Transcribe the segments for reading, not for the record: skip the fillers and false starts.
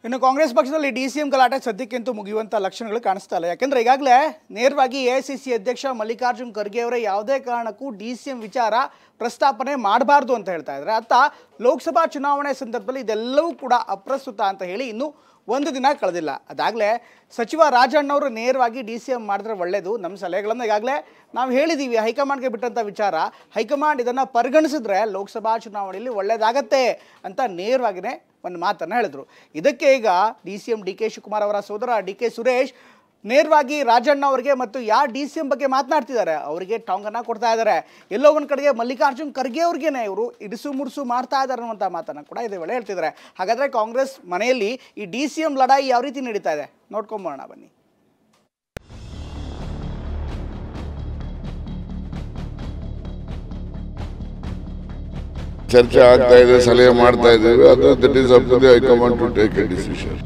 ಇನ್ನು ಕಾಂಗ್ರೆಸ್ ಪಕ್ಷದಲ್ಲಿ ಡಿಸಿಎಂ ಗಲಾಟೆ ಸದ್ಯಕ್ಕಂತೂ ಮುಗಿಯುವಂತ ಲಕ್ಷಣಗಳು ಕಾಣಿಸ್ತಾ ಇಲ್ಲ. ಯಾಕಂದ್ರೆ ಈಗಾಗಲೇ ನೇರವಾಗಿ ಎಐಸಿಸಿ ಅಧ್ಯಕ್ಷ ಮಲ್ಲಿಕಾರ್ಜುನ್ ಖರ್ಗೆ ಅವರೇ ಯಾವುದೇ ಕಾರಣಕ್ಕೂ ಡಿಸಿಎಂ ವಿಚಾರ ಪ್ರಸ್ತಾಪನೆ ಮಾಡಬಾರ್ದು ಅಂತ ಹೇಳ್ತಾ ಇದ್ದಾರೆ. ಅತ್ತ ಲೋಕಸಭಾ ಚುನಾವಣೆ ಸಂದರ್ಭದಲ್ಲಿ ಇದೆಲ್ಲವೂ ಕೂಡ ಅಪ್ರಸ್ತುತ ಅಂತ ಹೇಳಿ ಇನ್ನೂ ಒಂದು ದಿನ ಕಳೆದಿಲ್ಲ. ಅದಾಗಲೇ ಸಚಿವ ರಾಜಣ್ಣವರು ನೇರವಾಗಿ ಡಿಸಿಎಂ ಮಾಡಿದ್ರೆ ಒಳ್ಳೆಯದು. ನಮ್ಮ ಸಲಹೆಗಳನ್ನು ಈಗಾಗಲೇ ನಾವು ಹೇಳಿದ್ದೀವಿ. ಹೈಕಮಾಂಡ್ಗೆ ಬಿಟ್ಟಂಥ ವಿಚಾರ, ಹೈಕಮಾಂಡ್ ಇದನ್ನು ಪರಿಗಣಿಸಿದ್ರೆ ಲೋಕಸಭಾ ಚುನಾವಣೆಯಲ್ಲಿ ಒಳ್ಳೆಯದಾಗತ್ತೆ ಅಂತ ನೇರವಾಗಿಯೇ ಒಂದು ಮಾತನ್ನು ಹೇಳಿದ್ರು. ಇದಕ್ಕೆ ಈಗ ಡಿಸಿಎಂ ಡಿ.ಕೆ. ಶಿವಕುಮಾರ್ ಅವರ ಸೋದರ ಡಿ.ಕೆ. ಸುರೇಶ್ ನೇರವಾಗಿ ರಾಜಣ್ಣ ಅವರಿಗೆ ಮತ್ತು ಯಾರು ಡಿಸಿಎಂ ಬಗ್ಗೆ ಮಾತನಾಡ್ತಿದ್ದಾರೆ ಅವರಿಗೆ ಟಾಂಗನ್ನು ಕೊಡ್ತಾ ಇದ್ದಾರೆ. ಎಲ್ಲೋ ಒಂದು ಕಡೆಗೆ ಮಲ್ಲಿಕಾರ್ಜುನ್ ಖರ್ಗೆ ಅವ್ರಿಗೇನೆ ಇವರು ಇಡಿಸು ಮುಡಿಸು ಮಾಡ್ತಾ ಇದ್ದಾರೆ ಅನ್ನುವಂಥ ಮಾತನ್ನು ಕೂಡ ಇದೇ ವೇಳೆ ಹೇಳ್ತಿದ್ದಾರೆ. ಹಾಗಾದರೆ ಕಾಂಗ್ರೆಸ್ ಮನೆಯಲ್ಲಿ ಈ ಡಿಸಿಎಂ ಲಡಾಯಿ ಯಾವ ರೀತಿ ನಡೀತಾ ಇದೆ ನೋಡ್ಕೊಂಬೋಣ ಬನ್ನಿ. ಚರ್ಚೆ ಆಗ್ತಾ ಇದೆ, ಸಲಹೆ ಮಾಡ್ತಾ ಇದ್ದೇವೆ. ಅದು that is up to the high command to take a decision.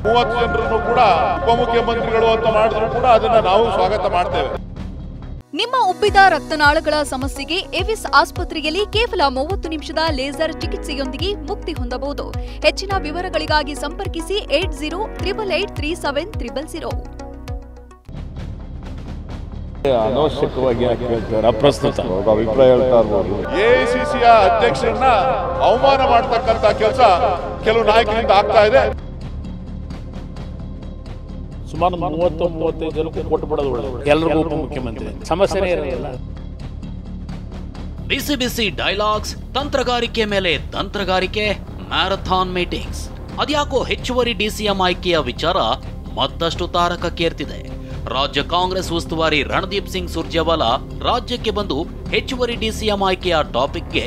30 ಜನರನ್ನು ಕೂಡ ಉಪಮುಖ್ಯಮಂತ್ರಿಗಳು ಅಂತ ಮಾಡಿದ್ರು ಕೂಡ ಅದನ್ನ ನಾವು ಸ್ವಾಗತ ಮಾಡ್ತೇವೆ. ನಿಮ್ಮ ಉಬ್ಬಿದ ರಕ್ತನಾಳಗಳ ಸಮಸ್ಯೆಗೆ ಎವಿಸ್ ಆಸ್ಪತ್ರೆಯಲ್ಲಿ ಕೇವಲ 30 ನಿಮಿಷದ ಲೇಸರ್ ಚಿಕಿತ್ಸೆಯೊಂದಿಗೆ ಮುಕ್ತಿ ಹೊಂದಬಹುದು. ಹೆಚ್ಚಿನ ವಿವರಗಳಿಗಾಗಿ ಸಂಪರ್ಕಿಸಿ 8088837000. ಅನವಶ್ಯಕವಾಗಿ ಅಪ್ರಸ್ತುತ ಅಭಿಪ್ರಾಯ ಹೇಳ್ತಾ ಇರ್ಬೋದು. ಎಐಸಿಸಿಯ ಅಧ್ಯಕ್ಷರನ್ನ ಅವಮಾನ ಮಾಡತಕ್ಕಂತ ಕೆಲಸ ಕೆಲವು ನಾಯಕರಿಂದ ಆಗ್ತಾ ಇದೆ. ಸುಮಾರು 30-35 ಜನಕ್ಕೆ ಕೊಟ್ಟು ಬಿಡೋದು ಒಳ್ಳೆಯದು. ಎಲ್ಲರಿಗೂ ಉಪಮುಖ್ಯಮಂತ್ರಿ ಸಮಸ್ಯೆನೇ ಇರಲಿಲ್ಲ. ಬಿಸಿ ಬಿಸಿ ಡೈಲಾಗ್ಸ್, ತಂತ್ರಗಾರಿಕೆ ಮೇಲೆ ತಂತ್ರಗಾರಿಕೆ, ಮ್ಯಾರಥಾನ್ ಮೀಟಿಂಗ್ಸ್. ಅದ್ಯಾಕೋ ಹೆಚ್ಚುವರಿ ಡಿಸಿಎಂ ಆಯ್ಕೆಯ ವಿಚಾರ ಮತ್ತಷ್ಟು ತಾರಕಕ್ಕೇರ್ತಿದೆ. ರಾಜ್ಯ ಕಾಂಗ್ರೆಸ್ ಉಸ್ತುವಾರಿ ರಣದೀಪ್ ಸಿಂಗ್ ಸುರ್ಜೇವಾಲಾ ರಾಜ್ಯಕ್ಕೆ ಬಂದು ಹೆಚ್ಚುವರಿ ಡಿಸಿಎಂ ಆಯ್ಕೆಯ ಟಾಪಿಕ್ಗೆ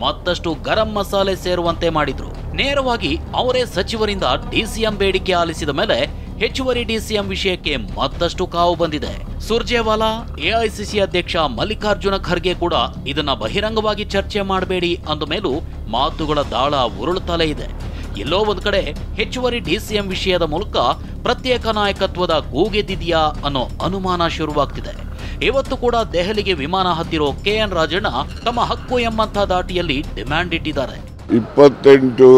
ಮತ್ತಷ್ಟು ಗರಂ ಮಸಾಲೆ ಸೇರುವಂತೆ ಮಾಡಿದ್ರು. ನೇರವಾಗಿ ಅವರೇ ಸಚಿವರಿಂದ ಡಿಸಿಎಂ ಬೇಡಿಕೆ ಆಲಿಸಿದ ಮೇಲೆ ಹೆಚ್ಚುವರಿ ಡಿಸಿಎಂ ವಿಷಯಕ್ಕೆ ಮತ್ತಷ್ಟು ಕಾವು ಬಂದಿದೆ. ಸುರ್ಜೇವಾಲಾ, ಎಐಸಿಸಿ ಅಧ್ಯಕ್ಷ ಮಲ್ಲಿಕಾರ್ಜುನ ಖರ್ಗೆ ಕೂಡ ಇದನ್ನ ಬಹಿರಂಗವಾಗಿ ಚರ್ಚೆ ಮಾಡಬೇಡಿ ಅಂದ ಮೇಲೂ ಮಾತುಗಳ ದಾಳ ಉರುಳುತ್ತಲೇ ಇದೆ. ಎಲ್ಲೋ ಒಂದ್ ಕಡೆ ಹೆಚ್ಚುವರಿ ಡಿಸಿಎಂ ವಿಷಯದ ಮೂಲಕ ಪ್ರತ್ಯೇಕ ನಾಯಕತ್ವದ ಕೂಗೆದ್ದಿದೆಯಾ ಅನ್ನೋ ಅನುಮಾನ ಶುರುವಾಗ್ತಿದೆ. ಇವತ್ತು ಕೂಡ ದೆಹಲಿಗೆ ವಿಮಾನ ಹತ್ತಿರೋ ಕೆಎನ್ ರಾಜಣ್ಣ ತಮ್ಮ ಹಕ್ಕು ಎಂಬಂಥ ದಾಟಿಯಲ್ಲಿ ಡಿಮ್ಯಾಂಡ್ ಇಟ್ಟಿದ್ದಾರೆ. 28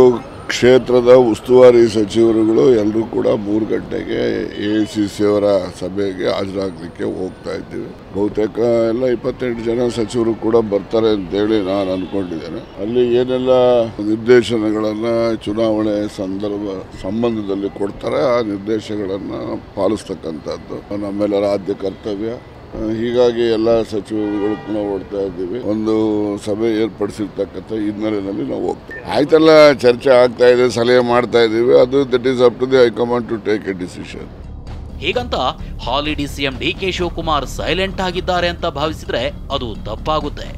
ಕ್ಷೇತ್ರದ ಉಸ್ತುವಾರಿ ಸಚಿವರುಗಳು ಎಲ್ಲರೂ ಕೂಡ 3 ಗಂಟೆಗೆ ಎಐಸಿಸಿ ಅವರ ಸಭೆಗೆ ಹಾಜರಾಗಲಿಕ್ಕೆ ಹೋಗ್ತಾ ಇದ್ದೀವಿ. ಬಹುತೇಕ ಎಲ್ಲ 28 ಜನ ಸಚಿವರು ಕೂಡ ಬರ್ತಾರೆ ಅಂತೇಳಿ ನಾನು ಅನ್ಕೊಂಡಿದ್ದೇನೆ. ಅಲ್ಲಿ ಏನೆಲ್ಲ ನಿರ್ದೇಶನಗಳನ್ನ ಚುನಾವಣೆ ಸಂಬಂಧದಲ್ಲಿ ಕೊಡ್ತಾರೆ ಆ ನಿರ್ದೇಶನಗಳನ್ನು ಪಾಲಿಸ್ತಕ್ಕಂಥದ್ದು ನಮ್ಮೆಲ್ಲರ ಆದ್ಯ ಕರ್ತವ್ಯ. ಹೀಗಾಗಿ ಎಲ್ಲ ಸಚಿವರುಗಳು ಕೂಡ ಓಡ್ತಾ ಇದ್ದೀವಿ. ಒಂದು ಸಭೆ ಏರ್ಪಡಿಸಿರ್ತಕ್ಕಂಥ ಹಿನ್ನೆಲೆಯಲ್ಲಿ ನಾವು ಹೋಗ್ತೇವೆ. ಆಯ್ತಲ್ಲ, ಚರ್ಚೆ ಆಗ್ತಾ ಇದೆ, ಸಲಹೆ ಮಾಡ್ತಾ ಇದ್ದೀವಿ. ಅದು that is up to the high command to take a decision. ಹೀಗಂತ ಹಾಲಿ ಡಿಸಿಎಂ ಡಿ.ಕೆ. ಶಿವಕುಮಾರ್ ಸೈಲೆಂಟ್ ಆಗಿದ್ದಾರೆ ಅಂತ ಭಾವಿಸಿದ್ರೆ ಅದು ತಪ್ಪಾಗುತ್ತೆ.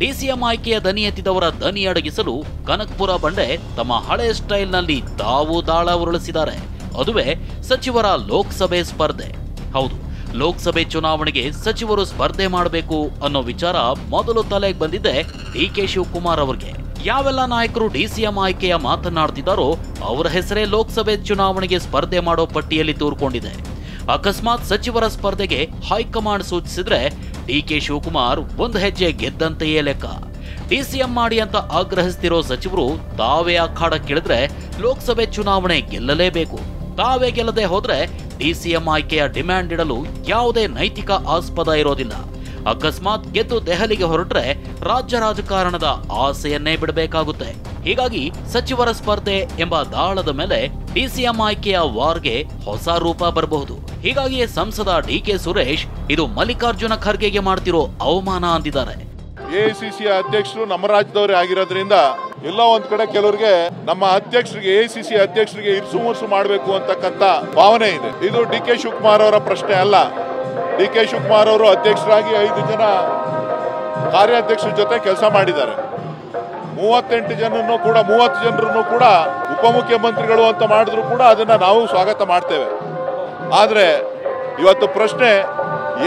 ಡಿಸಿಎಂ ಆಯ್ಕೆಯ ದನಿ ಎತ್ತಿದವರ ದನಿ ಅಡಗಿಸಲು ಕನಕಪುರ ಬಂಡೆ ತಮ್ಮ ಹಳೆ ಸ್ಟೈಲ್ನಲ್ಲಿ ತಾವು ದಾಳ ಉರುಳಿಸಿದ್ದಾರೆ. ಅದುವೇ ಸಚಿವರ ಲೋಕಸಭೆ ಸ್ಪರ್ಧೆ. ಹೌದು, ಲೋಕಸಭೆ ಚುನಾವಣೆಗೆ ಸಚಿವರು ಸ್ಪರ್ಧೆ ಮಾಡಬೇಕು ಅನ್ನೋ ವಿಚಾರ ಮೊದಲು ತಲೆಗೆ ಬಂದಿದ್ದೆ ಡಿ.ಕೆ. ಶಿವಕುಮಾರ್ ಅವರಿಗೆ. ಯಾವೆಲ್ಲ ನಾಯಕರು ಡಿಸಿಎಂ ಆಯ್ಕೆಯ ಮಾತನಾಡ್ತಿದ್ದಾರೋ ಅವರ ಹೆಸರೇ ಲೋಕಸಭೆ ಚುನಾವಣೆಗೆ ಸ್ಪರ್ಧೆ ಮಾಡೋ ಪಟ್ಟಿಯಲ್ಲಿ ತೂರ್ಕೊಂಡಿದೆ. ಅಕಸ್ಮಾತ್ ಸಚಿವರ ಸ್ಪರ್ಧೆಗೆ ಹೈಕಮಾಂಡ್ ಸೂಚಿಸಿದ್ರೆ ಡಿ.ಕೆ. ಶಿವಕುಮಾರ್ ಒಂದು ಹೆಜ್ಜೆ ಗೆದ್ದಂತೆಯೇ ಲೆಕ್ಕ. ಡಿಸಿಎಂ ಮಾಡಿ ಅಂತ ಆಗ್ರಹಿಸ್ತಿರೋ ಸಚಿವರು ತಾವೇ ಅಖಾಡಕ್ಕಿಳಿದ್ರೆ ಲೋಕಸಭೆ ಚುನಾವಣೆ ಗೆಲ್ಲಲೇಬೇಕು. ತಾವೇ ಗೆಲ್ಲದೆ ಹೋದ್ರೆ ಡಿಸಿಎಂ ಆಯ್ಕೆಯ ಡಿಮ್ಯಾಂಡ್ ಇಡಲು ಯಾವುದೇ ನೈತಿಕ ಆಸ್ಪದ ಇರೋದಿಲ್ಲ. ಅಕಸ್ಮಾತ್ ಗೆದ್ದು ದೆಹಲಿಗೆ ಹೊರಟ್ರೆ ರಾಜ್ಯ ರಾಜಕಾರಣದ ಆಸೆಯನ್ನೇ ಬಿಡಬೇಕಾಗುತ್ತೆ. ಹೀಗಾಗಿ ಸಚಿವರ ಸ್ಪರ್ಧೆ ಎಂಬ ದಾಳದ ಮೇಲೆ ಡಿಸಿಎಂ ಆಯ್ಕೆಯ ವಾರ್ಗೆ ಹೊಸ ರೂಪ ಬರಬಹುದು. ಹೀಗಾಗಿಯೇ ಸಂಸದ ಡಿ.ಕೆ. ಸುರೇಶ್ ಇದು ಮಲ್ಲಿಕಾರ್ಜುನ ಖರ್ಗೆಗೆ ಮಾಡ್ತಿರೋ ಅವಮಾನ ಅಂದಿದ್ದಾರೆ. ಎಐಸಿಸಿಯ ಅಧ್ಯಕ್ಷರು ನಮ್ಮ ರಾಜ್ಯದವರೇ ಆಗಿರೋದ್ರಿಂದ ಎಲ್ಲೋ ಒಂದ್ ಕಡೆ ಕೆಲವರಿಗೆ ನಮ್ಮ ಅಧ್ಯಕ್ಷರಿಗೆ ಎಐಸಿಸಿ ಅಧ್ಯಕ್ಷರಿಗೆ ಇರ್ಸು ಮುರ್ಸು ಮಾಡಬೇಕು ಅಂತಕ್ಕಂಥ ಭಾವನೆ ಇದೆ. ಇದು ಡಿ.ಕೆ. ಶಿವಕುಮಾರ್ ಅವರ ಪ್ರಶ್ನೆ ಅಲ್ಲ. ಡಿ.ಕೆ. ಶಿವಕುಮಾರ್ ಅವರು ಅಧ್ಯಕ್ಷರಾಗಿ 5 ಜನ ಕಾರ್ಯಾಧ್ಯಕ್ಷರ ಜೊತೆ ಕೆಲಸ ಮಾಡಿದ್ದಾರೆ. 30 ಜನರನ್ನು ಕೂಡ ಉಪಮುಖ್ಯಮಂತ್ರಿಗಳು ಅಂತ ಮಾಡಿದ್ರು ಕೂಡ ಅದನ್ನ ನಾವು ಸ್ವಾಗತ ಮಾಡ್ತೇವೆ. ಆದ್ರೆ ಇವತ್ತು ಪ್ರಶ್ನೆ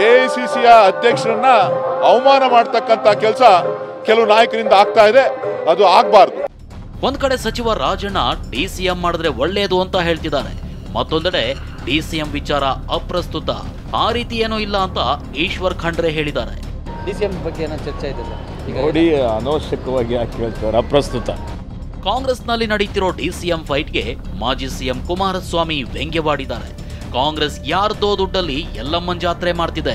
ಎಐಸಿಸಿಯ ಅಧ್ಯಕ್ಷರನ್ನ ಅವಮಾನ ಮಾಡತಕ್ಕಂತ ಕೆಲಸ ಕೆಲವು ನಾಯಕರಿಂದ ಆಗ್ತಾ ಇದೆ. ಅದು ಆಗ್ಬಾರ್ದು. ಒಂದ್ ಕಡೆ ಸಚಿವ ರಾಜಣ್ಣ ಡಿಸಿಎಂ ಮಾಡಿದ್ರೆ ಒಳ್ಳೆಯದು ಅಂತ ಹೇಳ್ತಿದ್ದಾರೆ. ಮತ್ತೊಂದೆಡೆ ಡಿಸಿಎಂ ವಿಚಾರ ಅಪ್ರಸ್ತುತ, ಆ ರೀತಿ ಏನೂ ಇಲ್ಲ ಅಂತ ಈಶ್ವರ್ ಖಂಡ್ರೆ ಹೇಳಿದ್ದಾರೆ. ಡಿಸಿಎಂ ಬಗ್ಗೆ ಏನೋ ಚರ್ಚೆ ಇದೆ ಸರ್. ನೋಡಿ ಅನವಶ್ಯಕವಾಗಿ ಯಾಕೆ ಹೇಳ್ತಾರೆ ಅಪ್ರಸ್ತುತ. ಕಾಂಗ್ರೆಸ್ನಲ್ಲಿ ನಡೀತಿರೋ ಡಿಸಿಎಂ ಫೈಟ್ಗೆ ಮಾಜಿ ಸಿಎಂ ಕುಮಾರಸ್ವಾಮಿ ವ್ಯಂಗ್ಯವಾಡಿದ್ದಾರೆ. ಕಾಂಗ್ರೆಸ್ ಯಾರ್ದೋ ದುಡ್ಡಲ್ಲಿ ಎಲ್ಲಮ್ಮನ್ ಜಾತ್ರೆ ಮಾಡ್ತಿದೆ,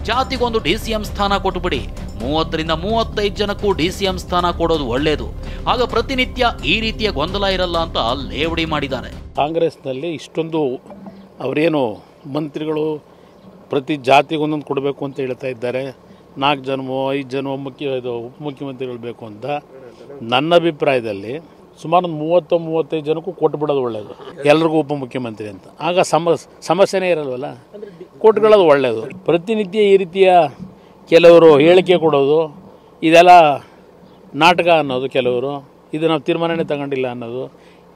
ಜಾತಿಗೊಂದು ಡಿಸಿಎಂ ಸ್ಥಾನ ಕೊಟ್ಟುಬಿಡಿ, 30ರಿಂದ 35 ಜನಕ್ಕೂ ಡಿಸಿಎಂ ಸ್ಥಾನ ಕೊಡೋದು ಒಳ್ಳೆಯದು, ಆಗ ಪ್ರತಿನಿತ್ಯ ಈ ರೀತಿಯ ಗೊಂದಲ ಇರಲ್ಲ ಅಂತ ಲೇವಡಿ ಮಾಡಿದ್ದಾರೆ. ಕಾಂಗ್ರೆಸ್ನಲ್ಲಿ ಇಷ್ಟೊಂದು ಅವರೇನು ಮಂತ್ರಿಗಳು ಪ್ರತಿ ಜಾತಿಗೊಂದೊಂದು ಕೊಡಬೇಕು ಅಂತ ಹೇಳ್ತಾ ಇದ್ದಾರೆ, 4 ಜನವೋ 5 ಜನವೋ ಉಪಮುಖ್ಯಮಂತ್ರಿಗಳು ಬೇಕು ಅಂತ. ನನ್ನ ಅಭಿಪ್ರಾಯದಲ್ಲಿ ಸುಮಾರು 30-35 ಜನಕ್ಕೂ ಕೊಟ್ಟುಬಿಡೋದು ಒಳ್ಳೆಯದು, ಎಲ್ರಿಗೂ ಉಪಮುಖ್ಯಮಂತ್ರಿ ಅಂತ. ಆಗ ಸಮಸ್ಯೆನೇ ಇರಲ್ವಲ್ಲ, ಕೊಟ್ಕೊಳ್ಳೋದು ಒಳ್ಳೆಯದು. ಪ್ರತಿನಿತ್ಯ ಈ ರೀತಿಯ ಕೆಲವರು ಹೇಳಿಕೆ ಕೊಡೋದು, ಇದೆಲ್ಲ ನಾಟಕ ಅನ್ನೋದು, ಕೆಲವರು ಇದು ನಾವು ತೀರ್ಮಾನನೇ ತಗೊಂಡಿಲ್ಲ ಅನ್ನೋದು,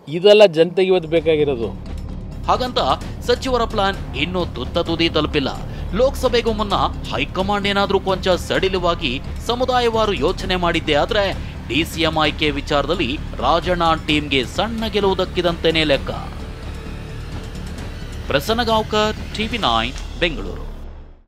ಇದೆಲ್ಲ ಜನತೆಗೆ ಇವತ್ತು ಬೇಕಾಗಿರೋದು. ಹಾಗಂತ ಸಚಿವರ ಪ್ಲಾನ್ ಇನ್ನೂ ತುತ್ತ ತುದಿ ತಲುಪಿಲ್ಲ. ಲೋಕಸಭೆಗೂ ಮುನ್ನ ಹೈಕಮಾಂಡ್ ಏನಾದರೂ ಕೊಂಚ ಸಡಿಲವಾಗಿ ಸಮುದಾಯವಾರು ಯೋಚನೆ ಮಾಡಿದ್ದೆ ಆದ್ರೆ ಡಿಸಿಎಂ ಆಯ್ಕೆ ವಿಚಾರದಲ್ಲಿ ರಾಜಣ್ಣ ಟೀಮ್ಗೆ ಸಣ್ಣ ಗೆಲುವು ದಕ್ಕಿದಂತೆಯೇ ಲೆಕ್ಕ. ಪ್ರಸನ್ನ ಗಾಂವ್ಕರ್, TV9 ಬೆಂಗಳೂರು.